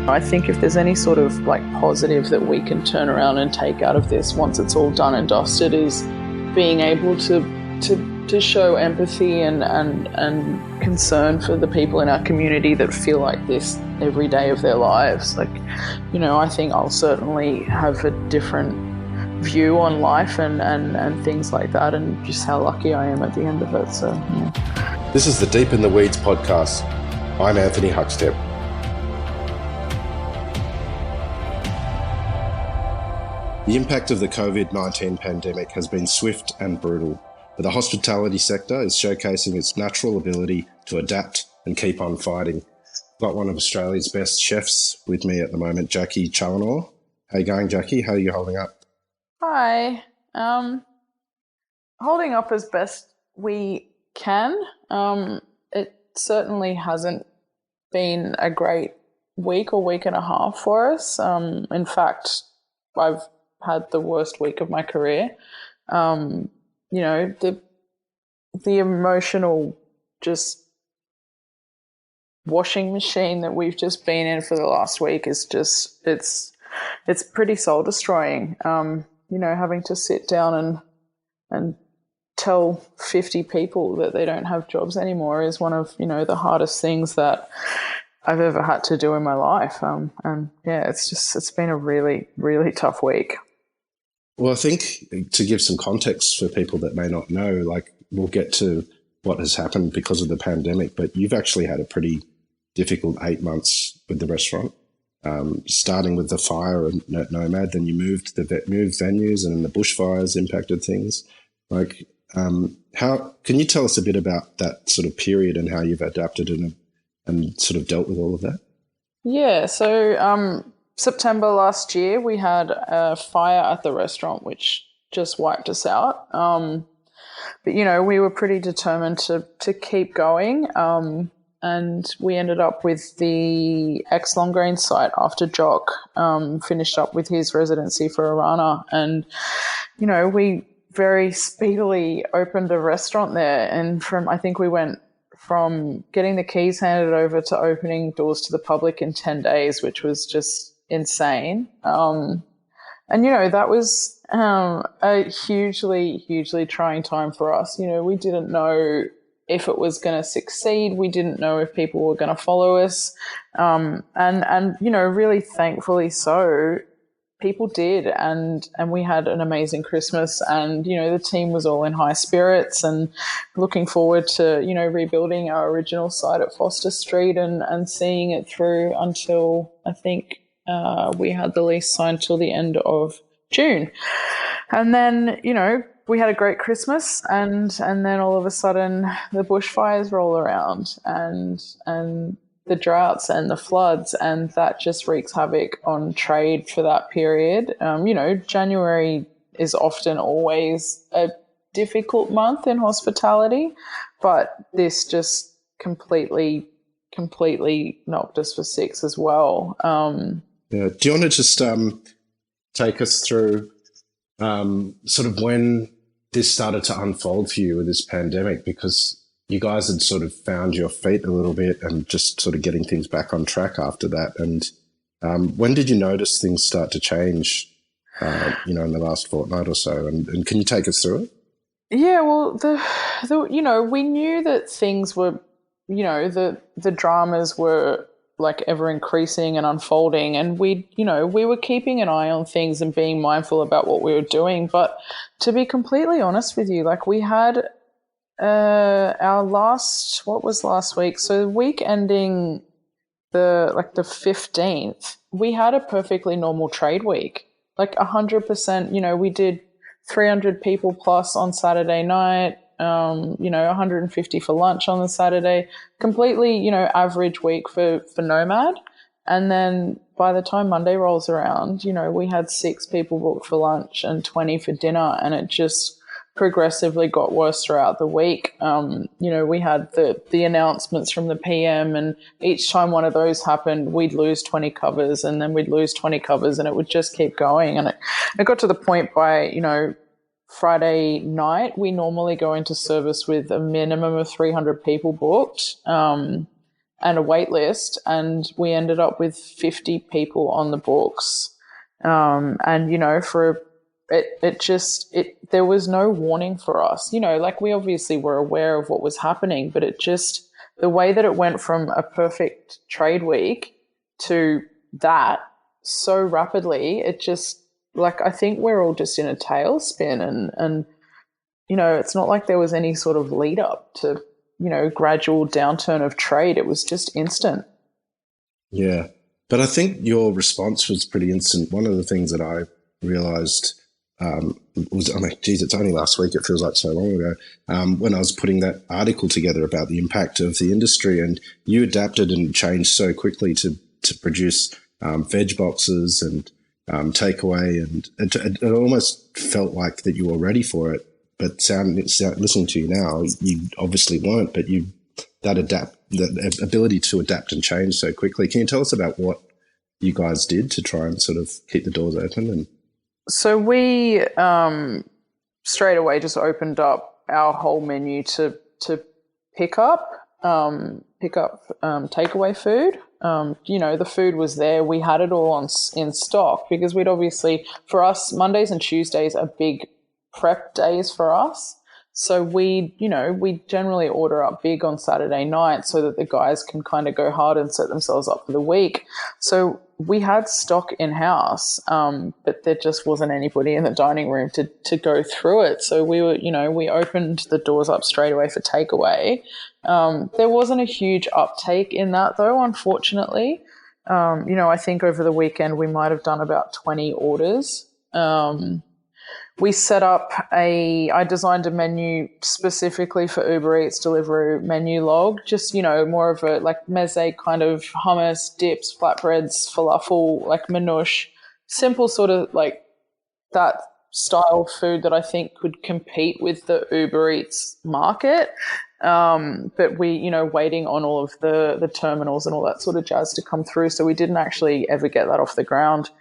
I think if there's any sort of like positive that we can turn around and take out of this once it's all done and dusted is being able to show empathy and concern for the people in our community that feel like this every day of their lives. Like, you know, I think I'll certainly have a different view on life and things like that, and just how lucky I am at the end of it. So yeah. This is the Deep in the Weeds podcast. I'm Anthony Huckstep. The impact of the COVID-19 pandemic has been swift and brutal, but the hospitality sector is showcasing its natural ability to adapt and keep on fighting. I've got one of Australia's best chefs with me at the moment, Jacqui Challinor. How you going, Jacqui? How are you holding up? Hi. Holding up as best we can. It certainly hasn't been a great week or week and a half for us. In fact, I've had the worst week of my career. You know, the emotional just washing machine that we've just been in for the last week is just, it's pretty soul destroying. You know, having to sit down and tell 50 people that they don't have jobs anymore is one of, you know, the hardest things that I've ever had to do in my life. And yeah, it's been a really, really tough week. Well, I think to give some context for people that may not know, like we'll get to what has happened because of the pandemic, but you've actually had a pretty difficult 8 months with the restaurant, starting with the fire at Nomad, then you moved venues, and then the bushfires impacted things. Like, how can you tell us a bit about that sort of period and how you've adapted and sort of dealt with all of that? Yeah, so September last year, we had a fire at the restaurant, which just wiped us out. But, you know, we were pretty determined to keep going. And we ended up with the ex-Longrain site after Jock finished up with his residency for Arana. And, you know, we very speedily opened a restaurant there. And I think we went from getting the keys handed over to opening doors to the public in 10 days, which was just insane. And, you know, that was a hugely, hugely trying time for us. You know, we didn't know if it was going to succeed. We didn't know if people were going to follow us. And, you know, really thankfully so, people did. And we had an amazing Christmas, and, you know, the team was all in high spirits and looking forward to, you know, rebuilding our original site at Foster Street and seeing it through until I think we had the lease signed till the end of June. And then, you know, we had a great Christmas, and then all of a sudden the bushfires roll around and the droughts and the floods, and that just wreaks havoc on trade for that period. You know, January is often always a difficult month in hospitality, but this just completely knocked us for six as well. Yeah. Do you want to just take us through sort of when this started to unfold for you with this pandemic, because you guys had sort of found your feet a little bit and just sort of getting things back on track after that. And when did you notice things start to change, you know, in the last fortnight or so? And can you take us through it? Yeah, well, the you know, we knew that things were, you know, the dramas were like ever increasing and unfolding, and we were keeping an eye on things and being mindful about what we were doing. But to be completely honest with you, like we had our last week? So the week ending the 15th, we had a perfectly normal trade week, like 100%. You know, we did 300 people plus on Saturday night. You know, 150 for lunch on the Saturday, completely, you know, average week for Nomad. And then by the time Monday rolls around, you know, we had 6 people booked for lunch and 20 for dinner, and it just progressively got worse throughout the week. You know, we had the announcements from the PM, and each time one of those happened, we'd lose 20 covers, and then we'd lose 20 covers, and it would just keep going. And it got to the point by, you know, Friday night, we normally go into service with a minimum of 300 people booked. and a wait list, and we ended up with 50 people on the books. And, you know, there was no warning for us. You know, like we obviously were aware of what was happening, but the way that it went from a perfect trade week to that so rapidly, it just, like, I think we're all just in a tailspin, and you know, it's not like there was any sort of lead up to, you know, gradual downturn of trade. It was just instant. Yeah. But I think your response was pretty instant. One of the things that I realized was, I mean, geez, it's only last week. It feels like so long ago. When I was putting that article together about the impact of the industry, and you adapted and changed so quickly to produce veg boxes and takeaway, and it almost felt like that you were ready for it. But listening to you now, you obviously weren't. But that ability to adapt and change so quickly. Can you tell us about what you guys did to try and sort of keep the doors open? And so we straight away just opened up our whole menu to pick up takeaway food. You know, the food was there. We had it all in stock because we'd obviously, for us, Mondays and Tuesdays are big prep days for us. So we generally order up big on Saturday night so that the guys can kind of go hard and set themselves up for the week. So we had stock in-house, but there just wasn't anybody in the dining room to go through it. So we opened the doors up straight away for takeaway. There wasn't a huge uptake in that though, unfortunately. I think over the weekend we might have done about 20 orders. We set up I designed a menu specifically for Uber Eats delivery menu log, just, more of a like meze kind of hummus, dips, flatbreads, falafel, like manouche, simple sort of like that style food that I think could compete with the Uber Eats market. But we, waiting on all of the terminals and all that sort of jazz to come through. So we didn't actually ever get that off the ground.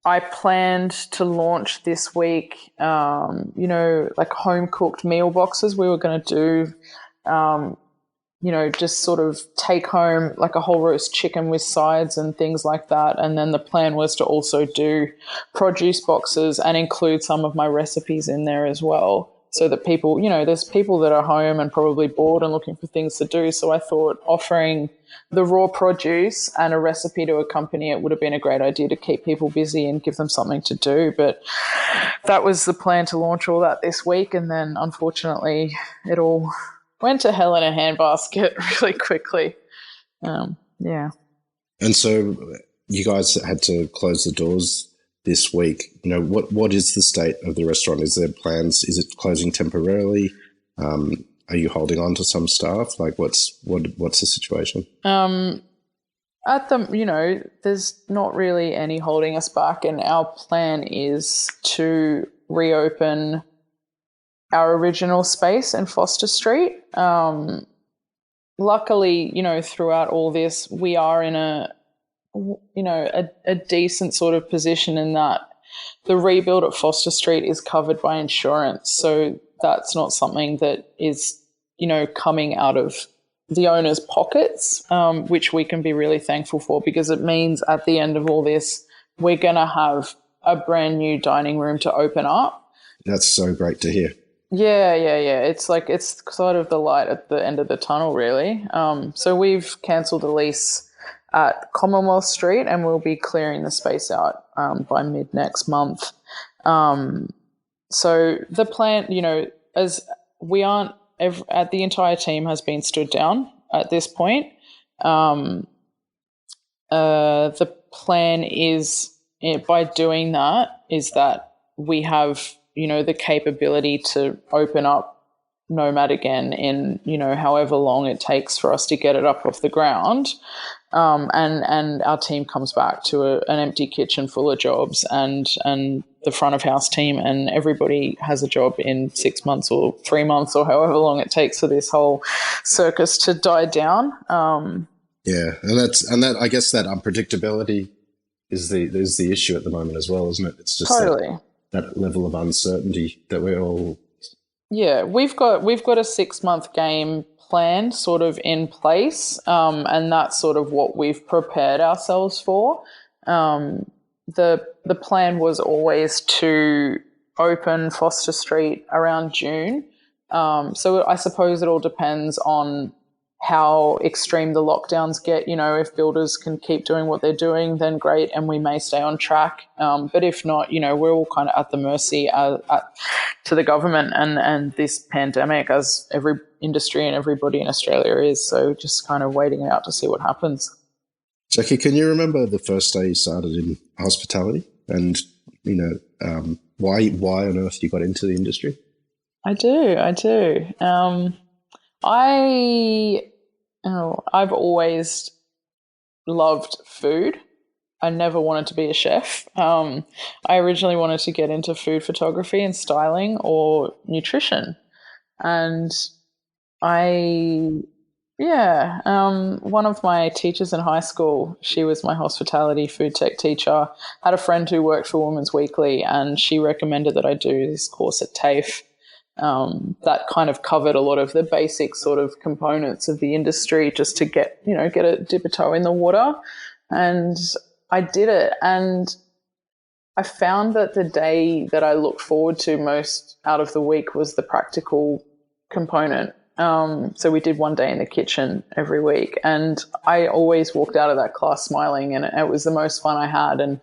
I planned to launch this week, like home cooked meal boxes. We were going to do, just sort of take home like a whole roast chicken with sides and things like that. And then the plan was to also do produce boxes and include some of my recipes in there as well. So that people, there's people that are home and probably bored and looking for things to do. So I thought offering the raw produce and a recipe to accompany it would have been a great idea to keep people busy and give them something to do. But that was the plan, to launch all that this week. And then unfortunately it all went to hell in a handbasket really quickly. Yeah. And so you guys had to close the doors this week. What is the state of the restaurant? Is there plans? Is it closing temporarily? Are you holding on to some staff? Like what's the situation? There's not really any holding us back, and our plan is to reopen our original space in Foster Street. Luckily, throughout all this, we are in a decent sort of position in that the rebuild at Foster Street is covered by insurance. So that's not something that is, coming out of the owner's pockets, which we can be really thankful for, because it means at the end of all this, we're going to have a brand new dining room to open up. That's so great to hear. Yeah. It's sort of the light at the end of the tunnel, really. So we've cancelled the lease at Commonwealth Street, and we'll be clearing the space out by mid next month. So the plan, as we aren't, the entire team has been stood down at this point. The plan is, by doing that, is that we have, the capability to open up Nomad again in, however long it takes for us to get it up off the ground. And our team comes back to an empty kitchen full of jobs, and the front of house team, and everybody has a job in 6 months or 3 months or however long it takes for this whole circus to die down. Yeah, and I guess that unpredictability is the issue at the moment as well, isn't it? It's just totally that level of uncertainty that we're all. Yeah, we've got a 6 month game plan sort of in place, and that's sort of what we've prepared ourselves for. The plan was always to open Foster Street around June. So I suppose it all depends on how extreme the lockdowns get. You know, if builders can keep doing what they're doing, then great, and we may stay on track. But if not, you know, we're all kind of at the mercy to the government and this pandemic, as every industry and everybody in Australia is. So just kind of waiting out to see what happens. Jacqui, can you remember the first day you started in hospitality, and you know why on earth you got into the industry? I do. I've always loved food. I never wanted to be a chef. I originally wanted to get into food photography and styling or nutrition. And one of my teachers in high school, she was my hospitality food tech teacher, had a friend who worked for Women's Weekly, and she recommended that I do this course at TAFE. That kind of covered a lot of the basic sort of components of the industry, just to dip a toe in the water. And I did it. And I found that the day that I looked forward to most out of the week was the practical component. So we did one day in the kitchen every week, and I always walked out of that class smiling, and it was the most fun I had. And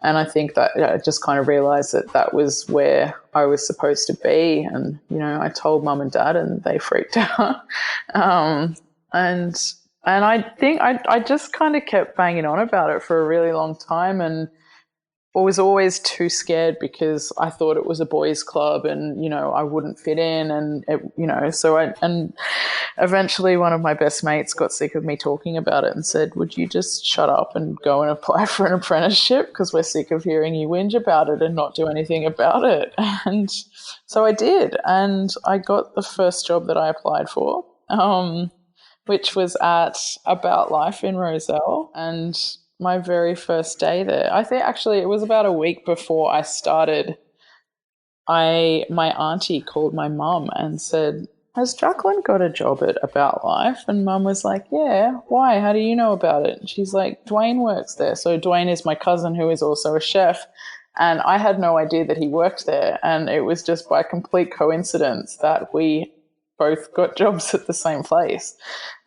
I think that I just kind of realized that was where I was supposed to be. And, you know, I told mum and dad, and they freaked out. And I think I just kind of kept banging on about it for a really long time, and I was always too scared because I thought it was a boys' club, and, you know, I wouldn't fit in, and and eventually one of my best mates got sick of me talking about it and said, "Would you just shut up and go and apply for an apprenticeship, because we're sick of hearing you whinge about it and not do anything about it." And so I did, and I got the first job that I applied for, which was at About Life in Rozelle, and my very first day there, I think actually it was about a week before I started, my auntie called my mum and said, "Has Jacqueline got a job at About Life?" And mum was like, "Yeah, why? How do you know about it?" And she's like, "Dwayne works there." So Dwayne is my cousin, who is also a chef. And I had no idea that he worked there. And it was just by complete coincidence that we both got jobs at the same place.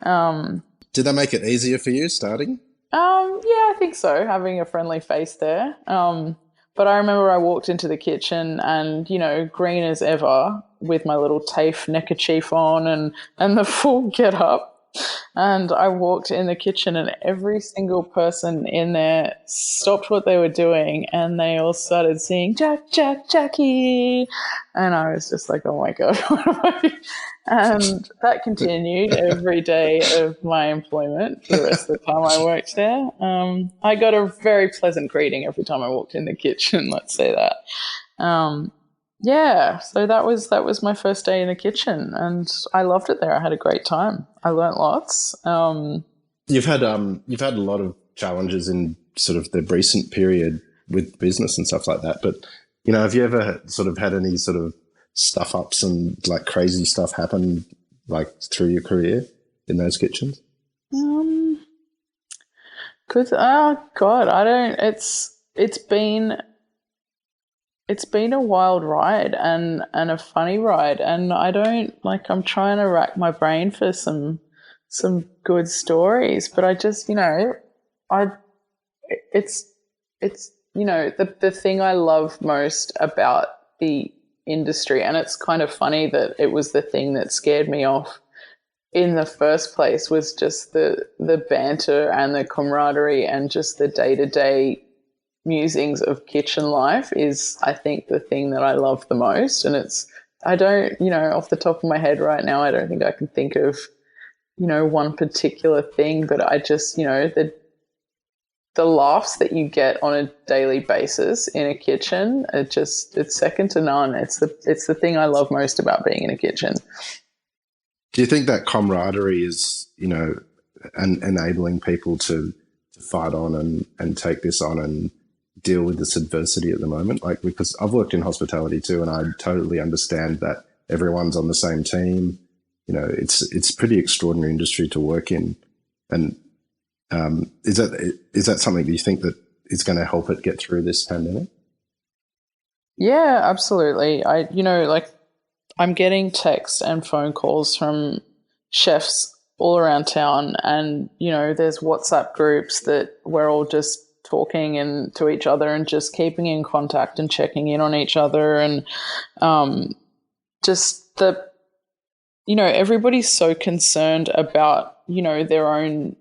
Did that make it easier for you starting? Yeah, I think so, having a friendly face there. But I remember I walked into the kitchen and, you know, green as ever with my little TAFE neckerchief on and the full get up. And I walked in the kitchen, and every single person in there stopped what they were doing, and they all started singing, "Jack, Jack, Jacqui." And I was just like, oh my God. And that continued every day of my employment for the rest of the time I worked there. I got a very pleasant greeting every time I walked in the kitchen, let's say that. So that was my first day in the kitchen, and I loved it there. I had a great time. I learnt lots. You've had a lot of challenges in sort of the recent period with business and stuff like that. But, you know, have you ever sort of had any sort of stuff ups and like crazy stuff happen like through your career in those kitchens? It's been a wild ride and a funny ride, and I'm trying to rack my brain for some good stories, but I just, you know, it's you know, the thing I love most about the industry, and it's kind of funny that it was the thing that scared me off in the first place, was just the banter and the camaraderie and just the day-to-day musings of kitchen life is, I think, the thing that I love the most. And I don't, you know, off the top of my head right now, I don't think I can think of, you know, one particular thing, but I just, you know, the laughs that you get on a daily basis in a kitchen, it's second to none. It's the thing I love most about being in a kitchen. Do you think that camaraderie is, you know, enabling people to fight on and take this on and deal with this adversity at the moment? Like, because I've worked in hospitality too, and I totally understand that everyone's on the same team. it's a pretty extraordinary industry to work in. And is that something that you think that is going to help it get through this pandemic? Yeah, absolutely. I'm getting texts and phone calls from chefs all around town, and there's WhatsApp groups that we're all just talking and to each other and just keeping in contact and checking in on each other, and just everybody's so concerned about their own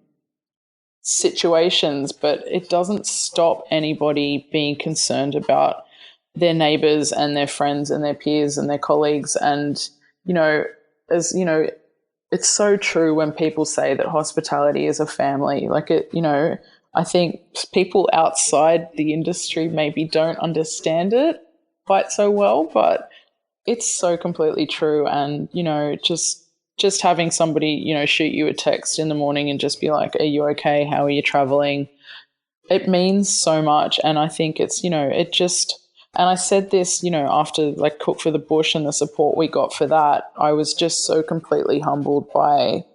situations, but it doesn't stop anybody being concerned about their neighbors and their friends and their peers and their colleagues. And as it's so true when people say that hospitality is a family. Like I think people outside the industry maybe don't understand it quite so well, but it's so completely true. And just having somebody shoot you a text in the morning and just be like, are you okay, how are you traveling, it means so much. And I think it's and I said this after like Cook for the Bush and the support we got for that, I was just so completely humbled by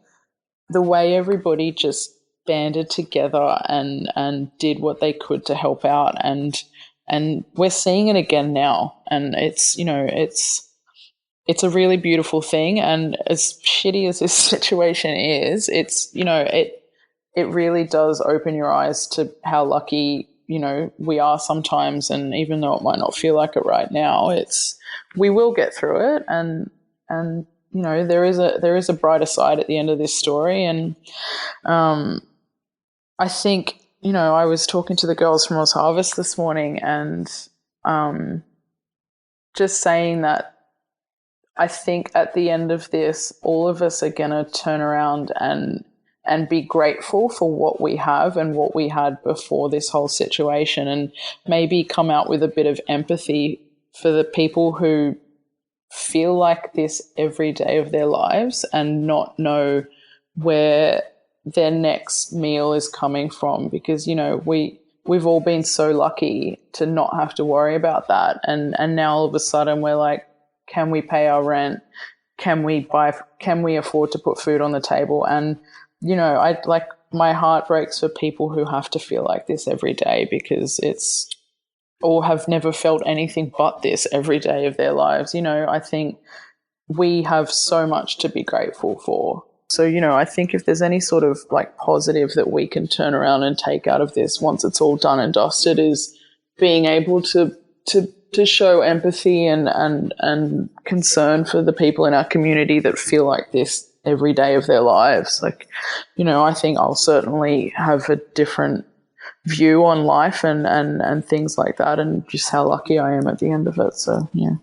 the way everybody just banded together and did what they could to help out. And we're seeing it again now, and it's a really beautiful thing. And as shitty as this situation is, it really does open your eyes to how lucky we are sometimes. And even though it might not feel like it right now, we will get through it. And there is a brighter side at the end of this story. And I think I was talking to the girls from Oz Harvest this morning, and just saying that I think at the end of this, all of us are going to turn around and be grateful for what we have and what we had before this whole situation, and maybe come out with a bit of empathy for the people who feel like this every day of their lives and not know where their next meal is coming from. Because, we've all been so lucky to not have to worry about that. And now all of a sudden we're like, can we pay our rent? Can we afford to put food on the table? And my heart breaks for people who have to feel like this every day, because or have never felt anything but this every day of their lives. I think we have so much to be grateful for. So, I think if there's any sort of like positive that we can turn around and take out of this once it's all done and dusted, is being able to show empathy and concern for the people in our community that feel like this every day of their lives. Like, I think I'll certainly have a different view on life and things like that, and just how lucky I am at the end of it. So, yeah.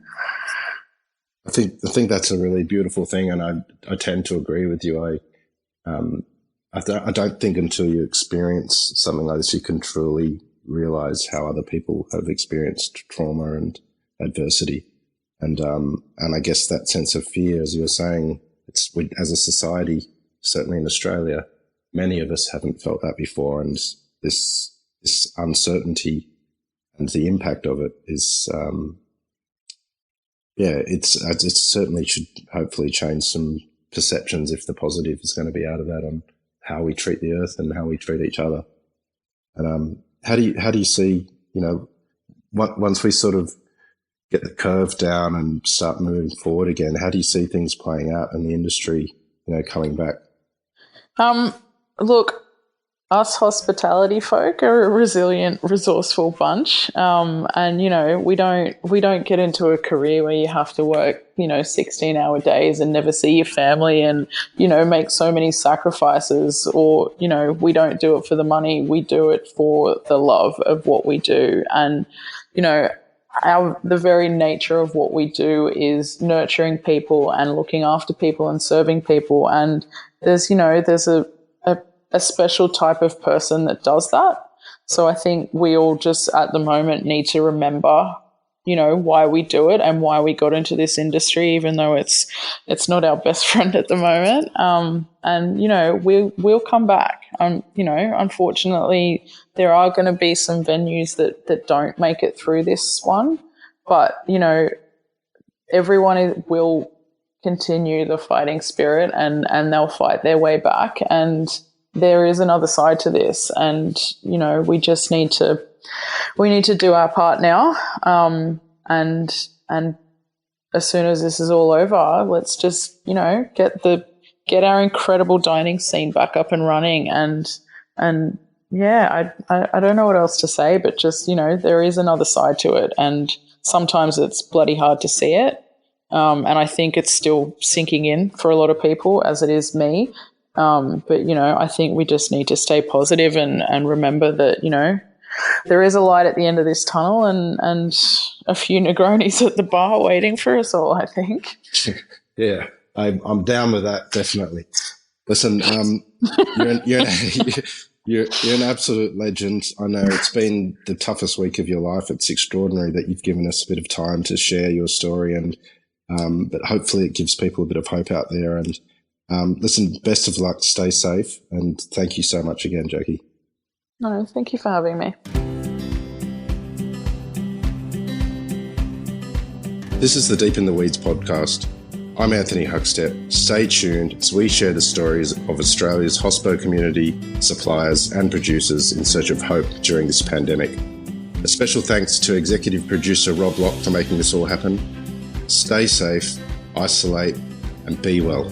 I think that's a really beautiful thing, and I tend to agree with you. I don't think until you experience something like this, you can truly realize how other people have experienced trauma and adversity. And I guess that sense of fear, as you were saying, as a society, certainly in Australia, many of us haven't felt that before. And this uncertainty and the impact of it is, it certainly should hopefully change some perceptions, if the positive is going to be out of that, on how we treat the earth and how we treat each other. And how do you see, once we sort of get the curve down and start moving forward again, how do you see things playing out in the industry, coming back? Look, us hospitality folk are a resilient, resourceful bunch. And, we don't get into a career where you have to work, 16-hour days and never see your family and, make so many sacrifices, or, we don't do it for the money. We do it for the love of what we do. And, the very nature of what we do is nurturing people and looking after people and serving people. And there's a special type of person that does that. So I think we all just at the moment need to remember, why we do it and why we got into this industry, even though it's not our best friend at the moment. And, we'll come back. Unfortunately, there are going to be some venues that don't make it through this one, but, everyone will continue the fighting spirit, and they'll fight their way back. And there is another side to this, and we just need to do our part now. And as soon as this is all over, let's just get our incredible dining scene back up and running. And yeah, I don't know what else to say, but just there is another side to it, and sometimes it's bloody hard to see it. And I think it's still sinking in for a lot of people, as it is me. But I think we just need to stay positive and remember that there is a light at the end of this tunnel, and a few Negronis at the bar waiting for us all, I think. Yeah, I'm down with that, definitely. Listen, you're an absolute legend. I know it's been the toughest week of your life. It's extraordinary that you've given us a bit of time to share your story, and but hopefully it gives people a bit of hope out there. And listen, best of luck, stay safe, and thank you so much again, Jacqui. No, thank you for having me. This is the Deep in the Weeds podcast. I'm Anthony Huckstep. Stay tuned as we share the stories of Australia's hospo community, suppliers and producers in search of hope during this pandemic. A special thanks to executive producer Rob Locke for making this all happen. Stay safe, isolate and be well.